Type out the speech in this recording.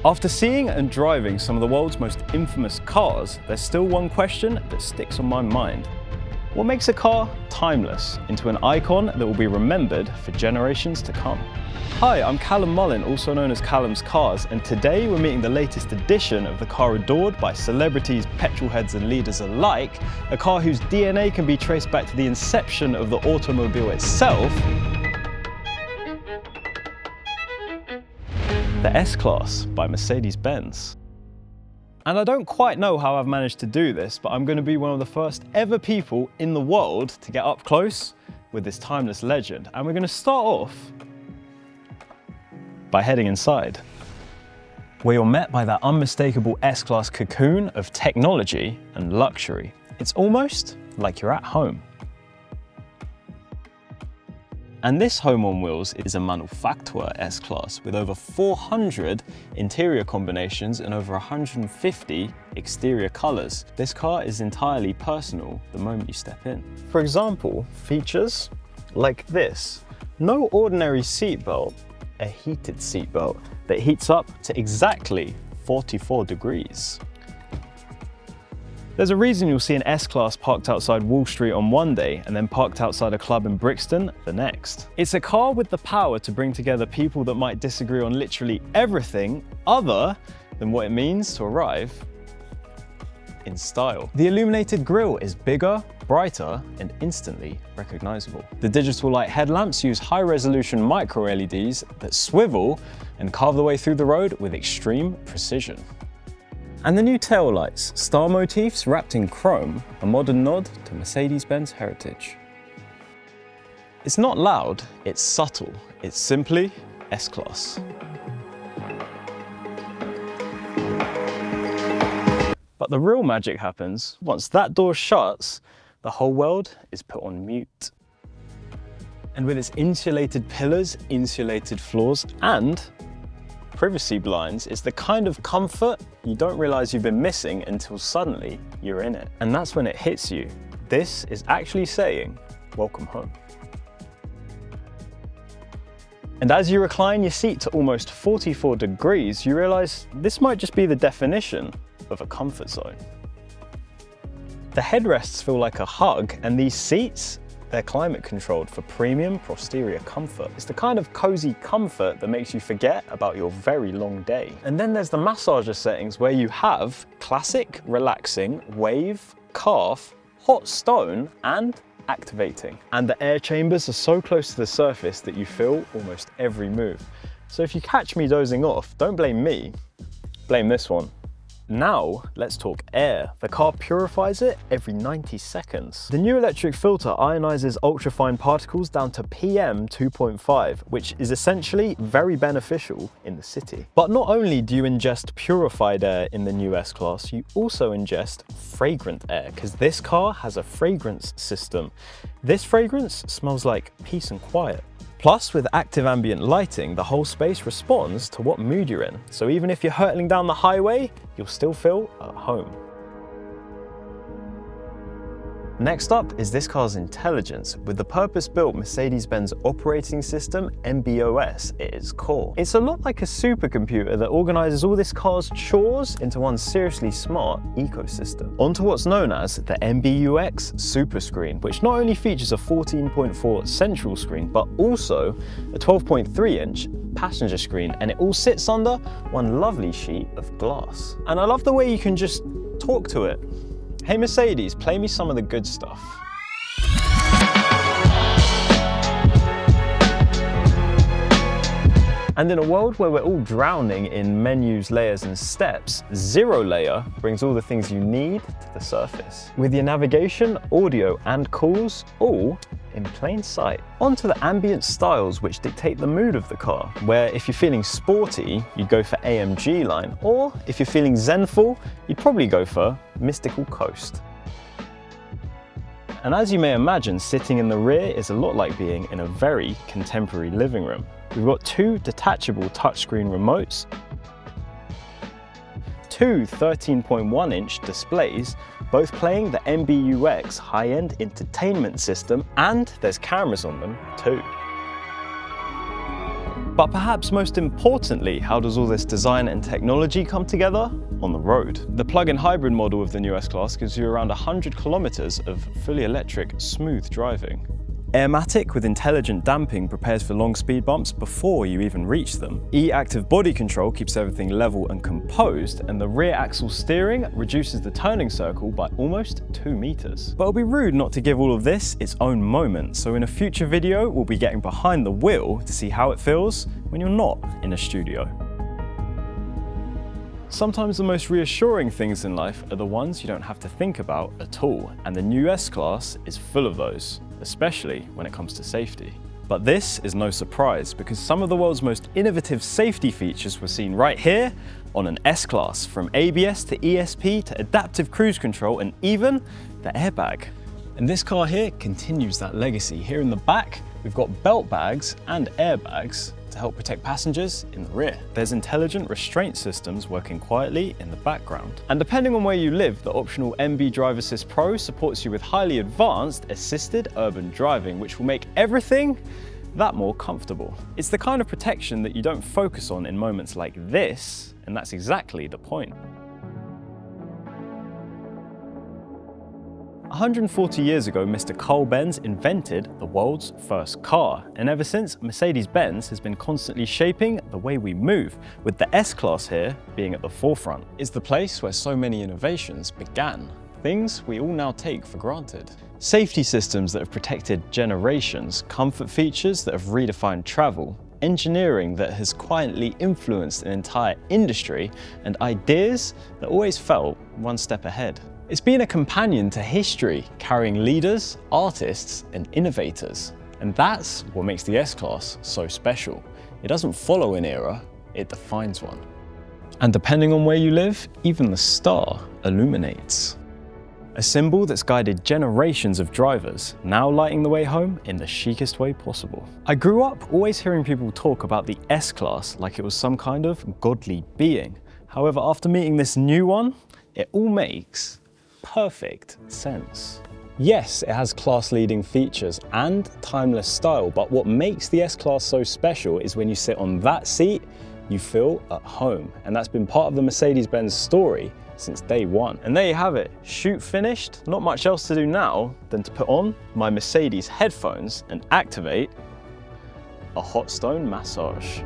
After seeing and driving some of the world's most infamous cars, there's still one question that sticks on my mind. What makes a car timeless into an icon that will be remembered for generations to come? Hi, I'm Callum Mullin, also known as Callum's Cars, and today we're meeting the latest edition of the car adored by celebrities, petrolheads and leaders alike, a car whose DNA can be traced back to the inception of the automobile itself, the S-Class by Mercedes-Benz. And I don't quite know how I've managed to do this, but I'm going to be one of the first ever people in the world to get up close with this timeless legend. And we're going to start off by heading inside, where you're met by that unmistakable S-Class cocoon of technology and luxury. It's almost like you're at home. And this home on wheels is a Manufaktur S-Class with over 400 interior combinations and over 150 exterior colours. This car is entirely personal the moment you step in. For example, features like this. No ordinary seatbelt, a heated seatbelt that heats up to exactly 44 degrees. There's a reason you'll see an S-Class parked outside Wall Street on one day and then parked outside a club in Brixton the next. It's a car with the power to bring together people that might disagree on literally everything other than what it means to arrive in style. The illuminated grille is bigger, brighter, and instantly recognizable. The digital light headlamps use high-resolution micro-LEDs that swivel and carve their way through the road with extreme precision. And the new tail lights, star motifs wrapped in chrome, a modern nod to Mercedes-Benz heritage. It's not loud, it's subtle. It's simply S-Class. But the real magic happens once that door shuts, the whole world is put on mute. And with its insulated pillars, insulated floors, and privacy blinds, it's the kind of comfort you don't realize you've been missing until suddenly you're in it. And that's when it hits you. This is actually saying, welcome home. And as you recline your seat to almost 44 degrees, you realize this might just be the definition of a comfort zone. The headrests feel like a hug, and these seats, they're climate controlled for premium posterior comfort. It's the kind of cozy comfort that makes you forget about your very long day. And then there's the massager settings where you have classic, relaxing, wave, calf, hot stone, and activating. And the air chambers are so close to the surface that you feel almost every move. So if you catch me dozing off, don't blame me, blame this one. Now, let's talk air. The car purifies it every 90 seconds. The new electric filter ionizes ultrafine particles down to PM 2.5, which is essentially very beneficial in the city. But not only do you ingest purified air in the new S-Class, you also ingest fragrant air, because this car has a fragrance system. This fragrance smells like peace and quiet. Plus, with active ambient lighting, the whole space responds to what mood you're in. So even if you're hurtling down the highway, you'll still feel at home. Next up is this car's intelligence, with the purpose-built Mercedes-Benz operating system, MB.OS, at its core. It's a lot like a supercomputer that organizes all this car's chores into one seriously smart ecosystem. Onto what's known as the MB.UX Super Screen, which not only features a 14.4 central screen, but also a 12.3-inch passenger screen, and it all sits under one lovely sheet of glass. And I love the way you can just talk to it. Hey Mercedes, play me some of the good stuff. And in a world where we're all drowning in menus, layers and steps, Zero Layer brings all the things you need to the surface. With your navigation, audio and calls all in plain sight. Onto the ambient styles which dictate the mood of the car, where if you're feeling sporty, you'd go for AMG line, or if you're feeling zenful, you'd probably go for Mystical Coast. And as you may imagine, sitting in the rear is a lot like being in a very contemporary living room. We've got two detachable touchscreen remotes, two 13.1-inch displays, both playing the MB.UX high-end entertainment system, and there's cameras on them too. But perhaps most importantly, how does all this design and technology come together? On the road. The plug-in hybrid model of the new S-Class gives you around 100 kilometers of fully electric, smooth driving. Airmatic with intelligent damping prepares for long speed bumps before you even reach them. E-active body control keeps everything level and composed, and the rear axle steering reduces the turning circle by almost 2 meters. But it'll be rude not to give all of this its own moment, so in a future video we'll be getting behind the wheel to see how it feels when you're not in a studio. Sometimes the most reassuring things in life are the ones you don't have to think about at all, and the new S-Class is full of those, especially when it comes to safety. But this is no surprise, because some of the world's most innovative safety features were seen right here on an S-Class, from ABS to ESP to adaptive cruise control and even the airbag. And this car here continues that legacy. Here in the back, we've got belt bags and airbags to help protect passengers in the rear. There's intelligent restraint systems working quietly in the background. And depending on where you live, the optional MB Drive Assist Pro supports you with highly advanced assisted urban driving, which will make everything that more comfortable. It's the kind of protection that you don't focus on in moments like this, and that's exactly the point. 140 years ago, Mr. Carl Benz invented the world's first car, and ever since, Mercedes-Benz has been constantly shaping the way we move, with the S-Class here being at the forefront. It's the place where so many innovations began, things we all now take for granted. Safety systems that have protected generations, comfort features that have redefined travel, engineering that has quietly influenced an entire industry, and ideas that always felt one step ahead. It's been a companion to history, carrying leaders, artists, and innovators. And that's what makes the S-Class so special. It doesn't follow an era, it defines one. And depending on where you live, even the star illuminates. A symbol that's guided generations of drivers, now lighting the way home in the chicest way possible. I grew up always hearing people talk about the S-Class like it was some kind of godly being. However, after meeting this new one, it all makes perfect sense. Yes, it has class-leading features and timeless style, but what makes the S-Class so special is when you sit on that seat, you feel at home. And that's been part of the Mercedes-Benz story since day one. And there you have it, shoot finished. Not much else to do now than to put on my Mercedes headphones and activate a hot stone massage.